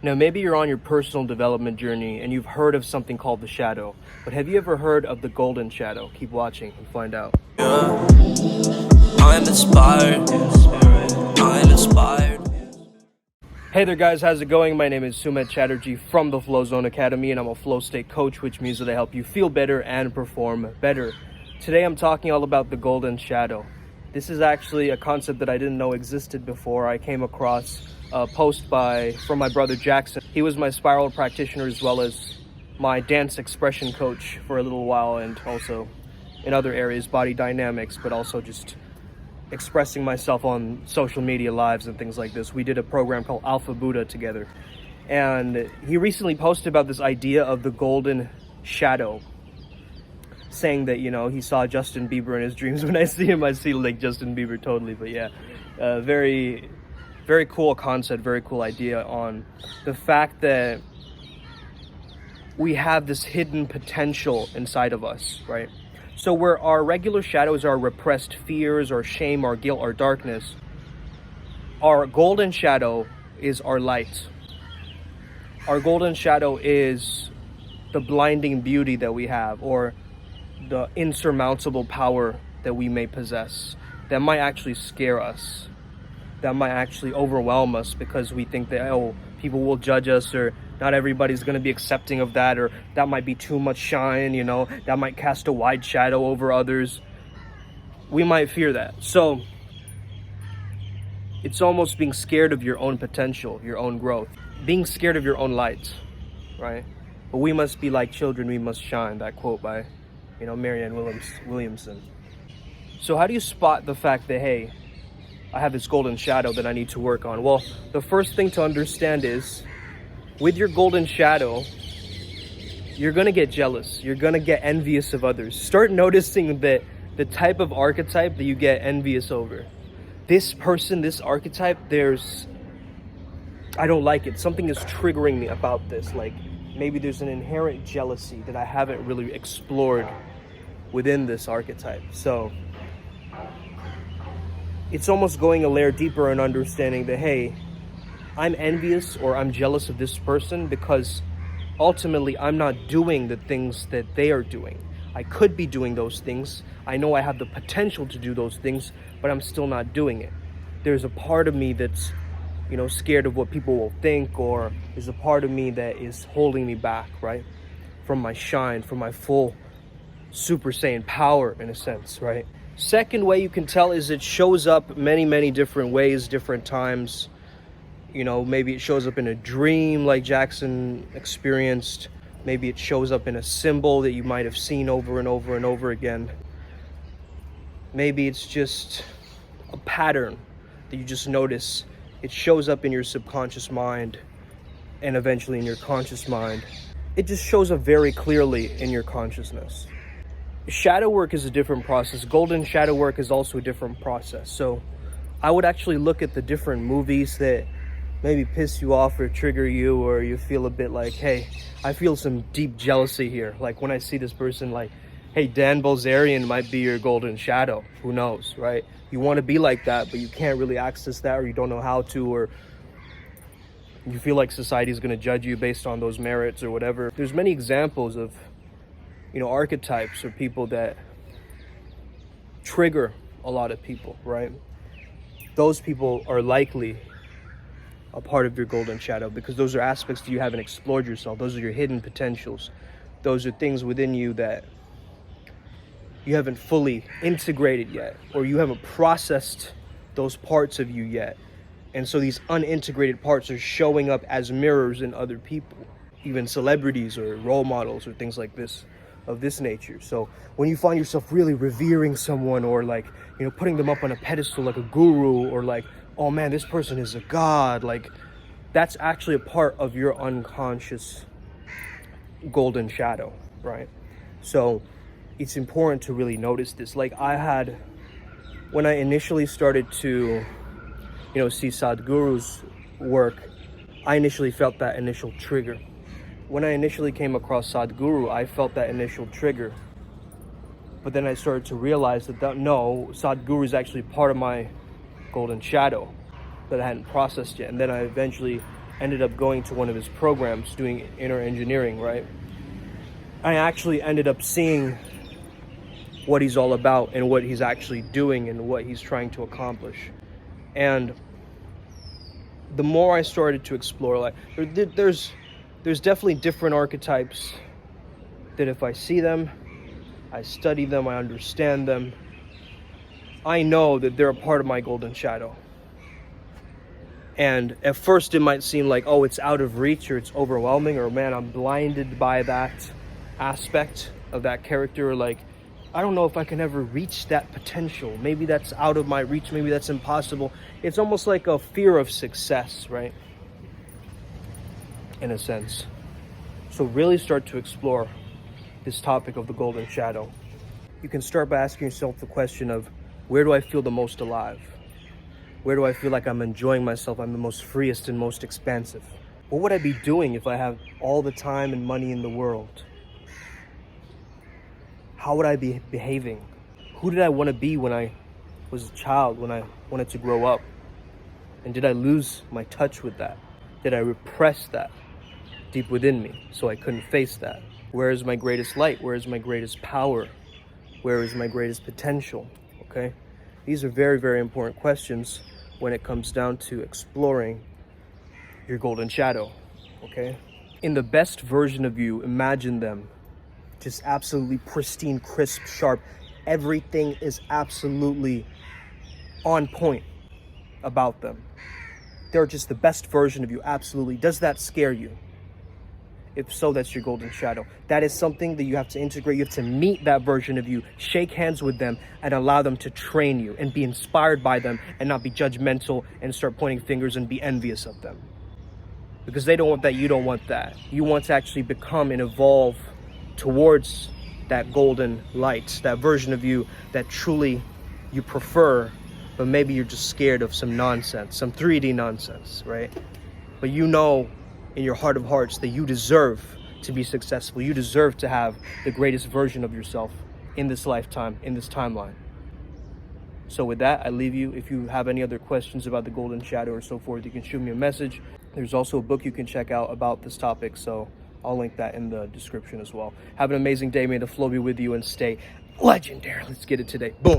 Now, maybe you're on your personal development journey and you've heard of something called the shadow, but have you ever heard of the golden shadow? Keep watching and find out. Yeah. I'm inspired. I'm inspired. Hey there guys, how's it going? My name is Sumit Chatterjee from the Flow Zone Academy, and I'm a flow state coach, which means that I help you feel better and perform better. Today I'm talking all about the golden shadow. This is actually a concept that I didn't know existed before. I came across a post from my brother Jackson. He was my spiral practitioner as well as my dance expression coach for a little while, and also in other areas, body dynamics, but also just expressing myself on social media lives and things like this. We did a program called Alpha Buddha together, and he recently posted about this idea of the golden shadow, saying that, you know, he saw Justin Bieber in his dreams. When I see him, I see like Justin Bieber totally. But yeah, very cool concept, very cool idea on the fact that we have this hidden potential inside of us, right? So where our regular shadows are repressed fears or shame or guilt or darkness, our golden shadow is our light. Our golden shadow is the blinding beauty that we have, or the insurmountable power that we may possess, that might actually scare us, that might actually overwhelm us because we think that, oh, people will judge us, or not everybody's going to be accepting of that, or that might be too much shine, you know, that might cast a wide shadow over others. We might fear that. So it's almost being scared of your own potential, your own growth, being scared of your own light, right? But we must be like children, we must shine. That quote by, you know, Marianne Williamson. So how do you spot the fact that, hey, I have this golden shadow that I need to work on? Well, the first thing to understand is, with your golden shadow, you're going to get jealous. You're going to get envious of others. Start noticing that the type of archetype that you get envious over. This person, this archetype, I don't like it. Something is triggering me about this. Like, maybe there's an inherent jealousy that I haven't really explored within this archetype. So it's almost going a layer deeper and understanding that, hey, I'm envious or I'm jealous of this person because ultimately I'm not doing the things that they are doing. I could be doing those things. I know I have the potential to do those things, but I'm still not doing it. There's a part of me that's, you know, scared of what people will think, or there's a part of me that is holding me back, right? From my shine, from my full Super Saiyan power, in a sense, right? Second way you can tell is it shows up many different ways, different times. You know, maybe it shows up in a dream like Jackson experienced. Maybe it shows up in a symbol that you might have seen over and over and over again. Maybe it's just a pattern that you just notice. It shows up in your subconscious mind and eventually in your conscious mind. It just shows up very clearly in your consciousness. Shadow work is a different process. Golden shadow work is also a different process. So I would actually look at the different movies that maybe piss you off or trigger you, or you feel a bit like, hey, I feel some deep jealousy here. Like when I see this person, like, hey, Dan Bilzerian might be your golden shadow. Who knows, right? You want to be like that, but you can't really access that, or you don't know how to, or you feel like society is going to judge you based on those merits or whatever. There's many examples of, you know, archetypes or people that trigger a lot of people, right? Those people are likely a part of your golden shadow because those are aspects that you haven't explored yourself. Those are your hidden potentials. Those are things within you that you haven't fully integrated yet, or you haven't processed those parts of you yet. And so these unintegrated parts are showing up as mirrors in other people, even celebrities or role models or things like this, of this nature. So when you find yourself really revering someone, or like, you know, putting them up on a pedestal like a guru, or like, oh man, this person is a god, like, that's actually a part of your unconscious golden shadow, right? So it's important to really notice this. Like when I initially started to, you know, see Sadhguru's work, I initially felt that initial trigger. When I initially came across Sadhguru, I felt that initial trigger. But then I started to realize that no, Sadhguru is actually part of my golden shadow that I hadn't processed yet. And then I eventually ended up going to one of his programs doing inner engineering, right? I actually ended up seeing what he's all about and what he's actually doing and what he's trying to accomplish. And the more I started to explore, like there's definitely different archetypes that if I see them, I study them, I understand them, I know that they're a part of my golden shadow. And at first it might seem like, oh, it's out of reach or it's overwhelming, or man, I'm blinded by that aspect of that character. Like, I don't know if I can ever reach that potential. Maybe that's out of my reach. Maybe that's impossible. It's almost like a fear of success, right? In a sense. So really start to explore this topic of the golden shadow. You can start by asking yourself the question of, where do I feel the most alive? Where do I feel like I'm enjoying myself? I'm the most freest and most expansive. What would I be doing if I have all the time and money in the world? How would I be behaving? Who did I want to be when I was a child, when I wanted to grow up? And did I lose my touch with that? Did I repress that deep within me so I couldn't face that? Where is my greatest light? Where is my greatest power? Where is my greatest potential? Okay? These are very, very important questions when it comes down to exploring your golden shadow, okay? In the best version of you, imagine them just absolutely pristine, crisp, sharp. Everything is absolutely on point about them. They're just the best version of you, absolutely. Does that scare you? If so, that's your golden shadow. That is something that you have to integrate. You have to meet that version of you, shake hands with them, and allow them to train you and be inspired by them and not be judgmental and start pointing fingers and be envious of them. Because they don't want that, you don't want that. You want to actually become and evolve towards that golden light, that version of you that truly you prefer, but maybe you're just scared of some nonsense, some 3D nonsense, right? But you know in your heart of hearts that you deserve to be successful. You deserve to have the greatest version of yourself in this lifetime, in this timeline. So with that, I leave you. If you have any other questions about the golden shadow or so forth, you can shoot me a message. There's also a book you can check out about this topic, so I'll link that in the description as well. Have an amazing day. May the flow be with you and stay legendary. Let's get it today. Boom.